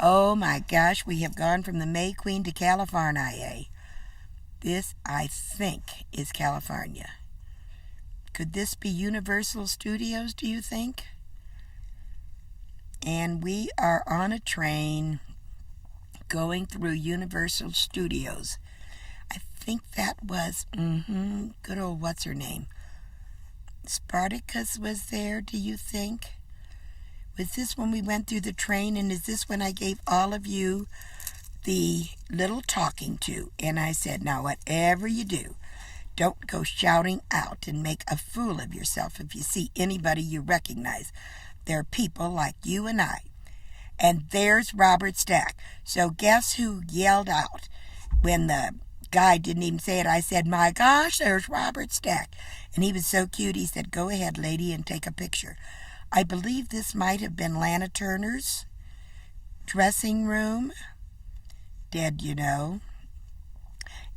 Oh my gosh, we have gone from the May Queen to California. This, I think, is California. Could this be Universal Studios, do you think? And we are on a train going through Universal Studios. I think that was, good old what's her name? Spartacus was there, do you think? Was this when we went through the train, and is this when I gave all of you the little talking to? And I said, now whatever you do, don't go shouting out and make a fool of yourself if you see anybody you recognize. They're people like you and I. And there's Robert Stack. So guess who yelled out when the guy didn't even say it? I said, my gosh, there's Robert Stack. And he was so cute, he said, go ahead, lady, and take a picture. I believe this might have been Lana Turner's dressing room. Dead, you know.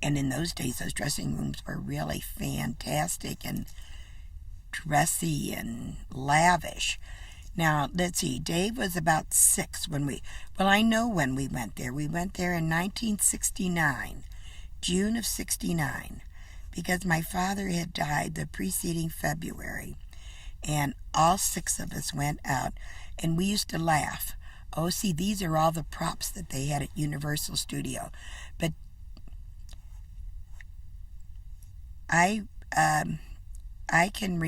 And in those days, those dressing rooms were really fantastic and dressy and lavish. Now, let's see, Dave was about 6 when I know when we went there. We went there in 1969, June of 69, because my father had died the preceding February, and all 6 of us went out, and we used to laugh. Oh, see, these are all the props that they had at Universal Studio. But I can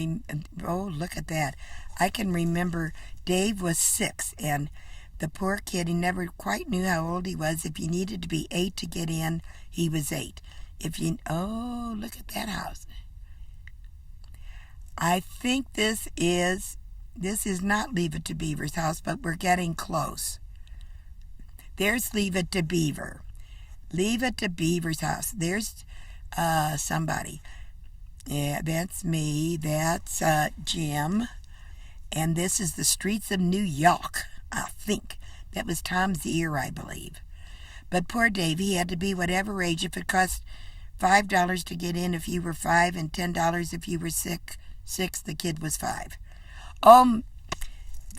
look at that. I can remember Dave was 6, and the poor kid, he never quite knew how old he was. If you needed to be 8 to get in, he was 8. Look at that house. I think this is not Leave It to Beaver's house, but we're getting close. There's Leave It to Beaver. Leave It to Beaver's house. There's somebody. Yeah, that's me. That's Jim. And this is the streets of New York, I think. That was Tom Zier, I believe. But poor Dave, he had to be whatever age. If it cost $5 to get in if you were 5 and $10 if you were 6, the kid was 5.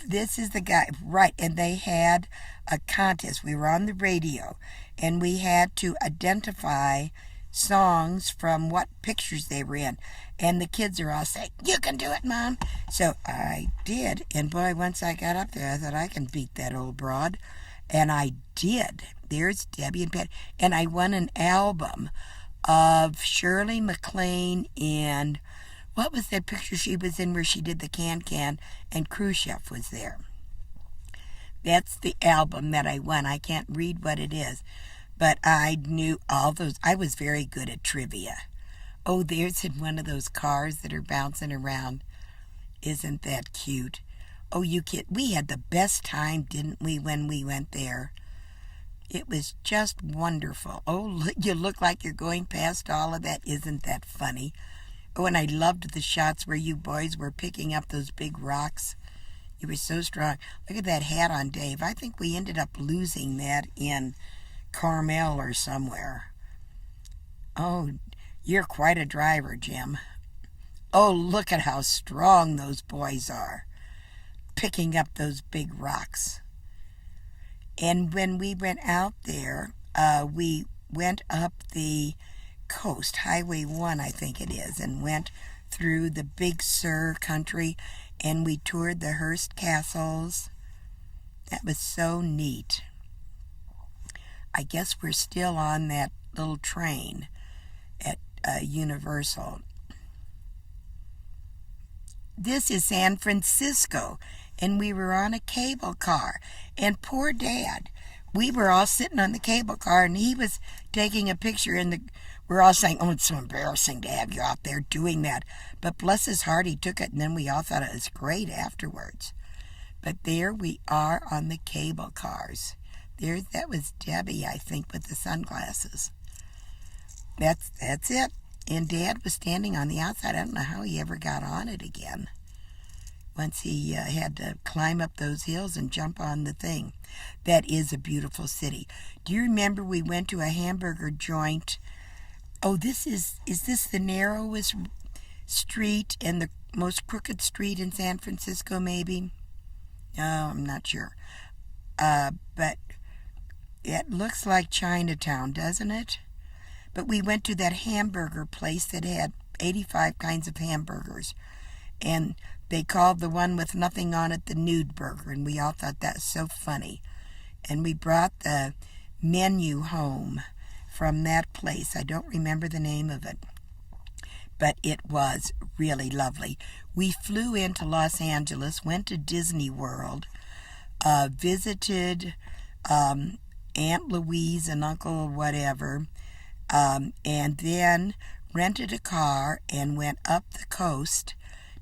This is the guy, right, and they had a contest. We were on the radio, and we had to identify songs from what pictures they were in. And the kids are all saying, you can do it, Mom. So I did, and boy, once I got up there, I thought I can beat that old broad. And I did. There's Debbie and Pat. And I won an album of Shirley MacLaine and what was that picture she was in where she did the can, and Khrushchev was there. That's the album that I won. I can't read what it is, but I knew all those. I was very good at trivia. Oh, there's in one of those cars that are bouncing around. Isn't that cute? Oh, you kid, we had the best time, didn't we, when we went there? It was just wonderful. Oh, you look like you're going past all of that. Isn't that funny? Oh, and I loved the shots where you boys were picking up those big rocks. You were so strong. Look at that hat on Dave. I think we ended up losing that in Carmel or somewhere. Oh, you're quite a driver, Jim. Oh, look at how strong those boys are, picking up those big rocks. And when we went out there, we went up the coast, Highway 1, I think it is, and went through the Big Sur country, and we toured the Hearst castles. That was so neat. I guess we're still on that little train at Universal. This is San Francisco, and we were on a cable car, and poor Dad, we were all sitting on the cable car, and he was taking a picture, and we're all saying, oh, it's so embarrassing to have you out there doing that. But bless his heart, he took it, and then we all thought it was great afterwards. But there we are on the cable cars. That was Debbie, I think, with the sunglasses. That's it. And Dad was standing on the outside. I don't know how he ever got on it again. Once he had to climb up those hills and jump on the thing. That is a beautiful city. Do you remember we went to a hamburger joint? Oh, is this the narrowest street and the most crooked street in San Francisco, maybe? No, I'm not sure. But It looks like Chinatown, doesn't it? But we went to that hamburger place that had 85 kinds of hamburgers. And they called the one with nothing on it the nude burger. And we all thought that was so funny. And we brought the menu home from that place. I don't remember the name of it, but it was really lovely. We flew into Los Angeles, went to Disney World, visited Aunt Louise and Uncle whatever, and then rented a car and went up the coast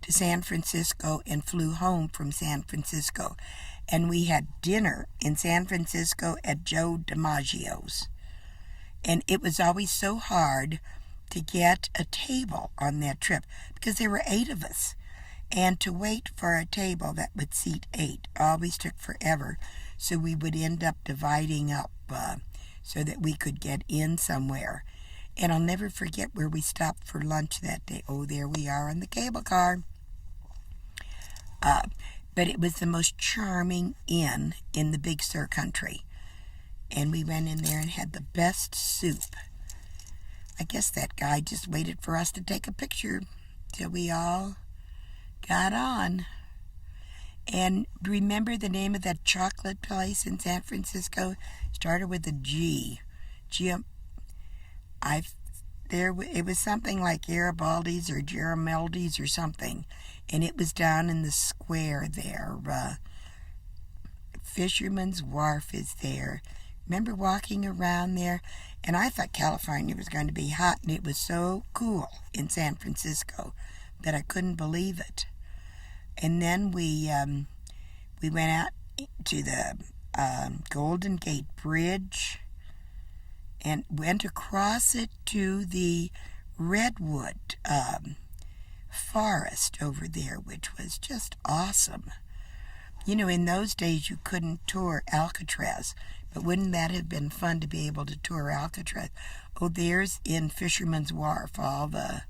to San Francisco and flew home from San Francisco. And we had dinner in San Francisco at Joe DiMaggio's. And it was always so hard to get a table on that trip because there were 8 of us. And to wait for a table that would seat 8 always took forever. So we would end up dividing up so that we could get in somewhere. And I'll never forget where we stopped for lunch that day. Oh, there we are on the cable car. But it was the most charming inn in the Big Sur country. And we went in there and had the best soup. I guess that guy just waited for us to take a picture till we all got on. And remember the name of that chocolate place in San Francisco? Started with a G. It was something like Garibaldi's or Garameldi's or something. And it was down in the square there. Fisherman's Wharf is there. Remember walking around there? And I thought California was going to be hot, and it was so cool in San Francisco that I couldn't believe it. And then we went out to the Golden Gate Bridge and went across it to the Redwood forest over there, which was just awesome. You know, in those days you couldn't tour Alcatraz, but wouldn't that have been fun to be able to tour Alcatraz? Oh, there's in Fisherman's Wharf all the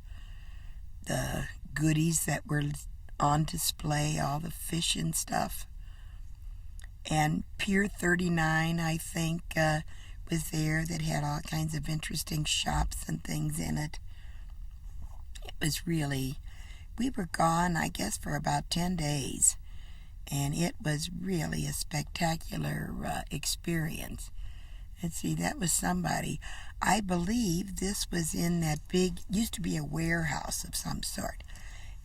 goodies that were on display, all the fish and stuff. And Pier 39, I think, was there, that had all kinds of interesting shops and things in it. It was really, we were gone, I guess, for about 10 days. And it was really a spectacular experience. Let's see, that was somebody. I believe this was in that big, used to be a warehouse of some sort.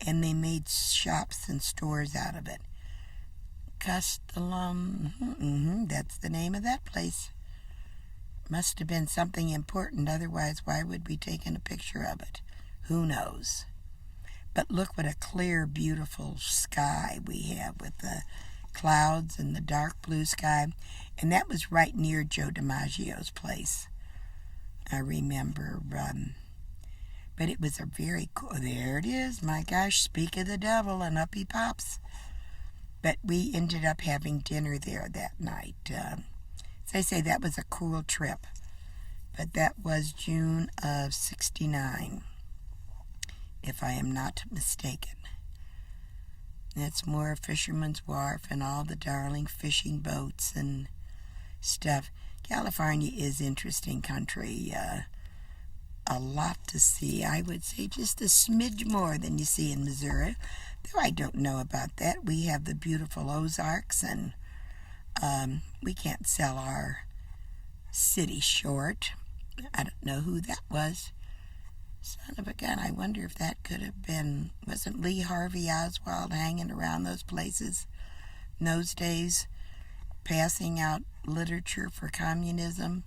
And they made shops and stores out of it. Castellum, that's the name of that place. Must have been something important, otherwise why would we take a picture of it? Who knows? But look what a clear, beautiful sky we have with the clouds and the dark blue sky. And that was right near Joe DiMaggio's place. I remember, but it was a very cool, there it is, my gosh, speak of the devil, and up he pops. But we ended up having dinner there that night. As I say, that was a cool trip. But that was June of '69. If I am not mistaken. That's more Fisherman's Wharf and all the darling fishing boats and stuff. California is interesting country. A lot to see. I would say just a smidge more than you see in Missouri. Though I don't know about that. We have the beautiful Ozarks, and we can't sell our city short. I don't know who that was. Son of a gun, I wonder if that could have been, wasn't Lee Harvey Oswald hanging around those places in those days, passing out literature for communism?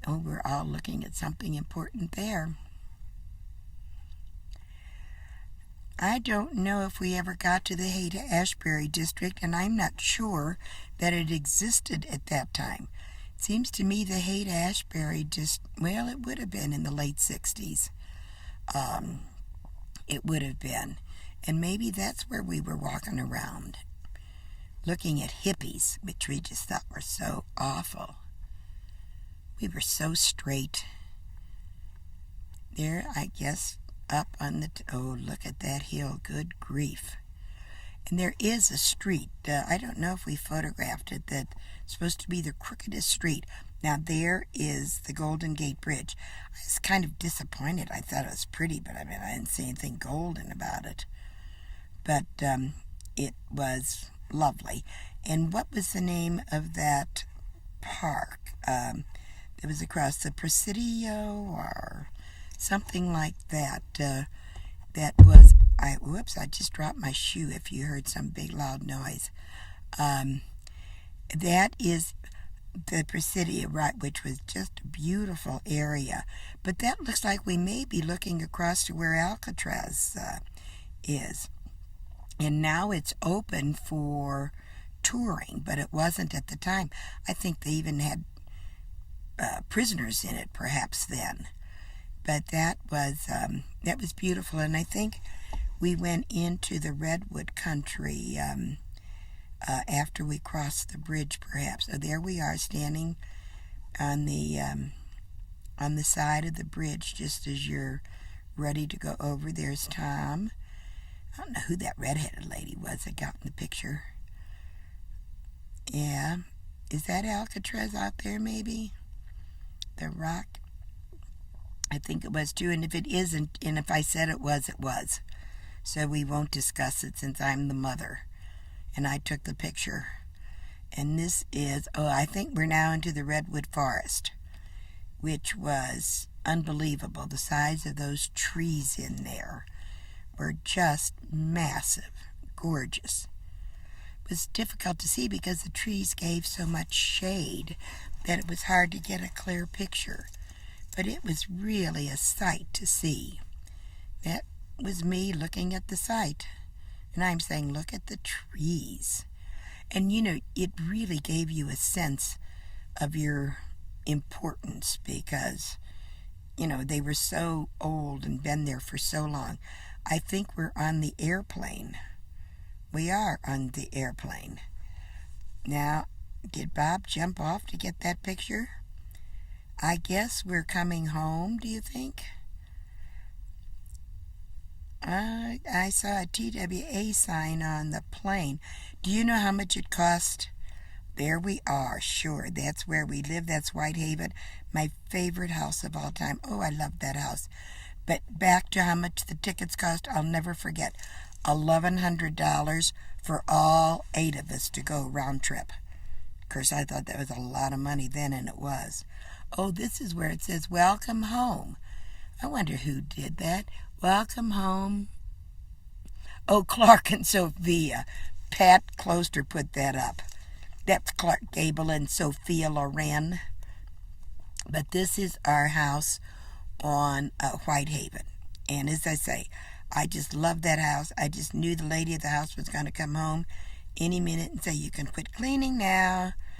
Oh, we're all looking at something important there. I don't know if we ever got to the Haight-Ashbury district, and I'm not sure that it existed at that time. Seems to me the Haight-Ashbury well, it would have been in the late 60s. It would have been. And maybe that's where we were walking around, looking at hippies, which we just thought were so awful. We were so straight. There, I guess, up on the, oh, look at that hill, good grief. And there is a street. I don't know if we photographed it. That's supposed to be the crookedest street. Now there is the Golden Gate Bridge. I was kind of disappointed. I thought it was pretty, but I didn't see anything golden about it. But it was lovely. And what was the name of that park? It was across the Presidio or something like that. That was, whoops, I just dropped my shoe if you heard some big loud noise. That is the Presidio, right, which was just a beautiful area. But that looks like we may be looking across to where Alcatraz is. And now it's open for touring, but it wasn't at the time. I think they even had prisoners in it, perhaps then. But that was beautiful, and I think we went into the redwood country after we crossed the bridge, perhaps. So there we are, standing on the side of the bridge, just as you're ready to go over. There's Tom. I don't know who that redheaded lady was that got in the picture. Yeah, is that Alcatraz out there? Maybe the rock. I think it was too, and if it isn't, and if I said it was, it was. So we won't discuss it since I'm the mother, and I took the picture. And this is, I think we're now into the redwood forest, which was unbelievable. The size of those trees in there were just massive, gorgeous. It was difficult to see because the trees gave so much shade that it was hard to get a clear picture. But it was really a sight to see. That was me looking at the sight. And I'm saying, look at the trees. And, it really gave you a sense of your importance because, they were so old and been there for so long. I think we're on the airplane. We are on the airplane. Now, did Bob jump off to get that picture? I guess we're coming home, do you think? I saw a TWA sign on the plane. Do you know how much it cost? There we are, sure. That's where we live. That's Whitehaven, my favorite house of all time. Oh, I love that house. But back to how much the tickets cost, I'll never forget. $1,100 for all 8 of us to go round trip. Of course, I thought that was a lot of money then, and it was. Oh, this is where it says, welcome home. I wonder who did that. Welcome home. Oh, Clark and Sophia. Pat Closter put that up. That's Clark Gable and Sophia Loren. But this is our house on Whitehaven. And as I say, I just love that house. I just knew the lady at the house was going to come home any minute and say, you can quit cleaning now.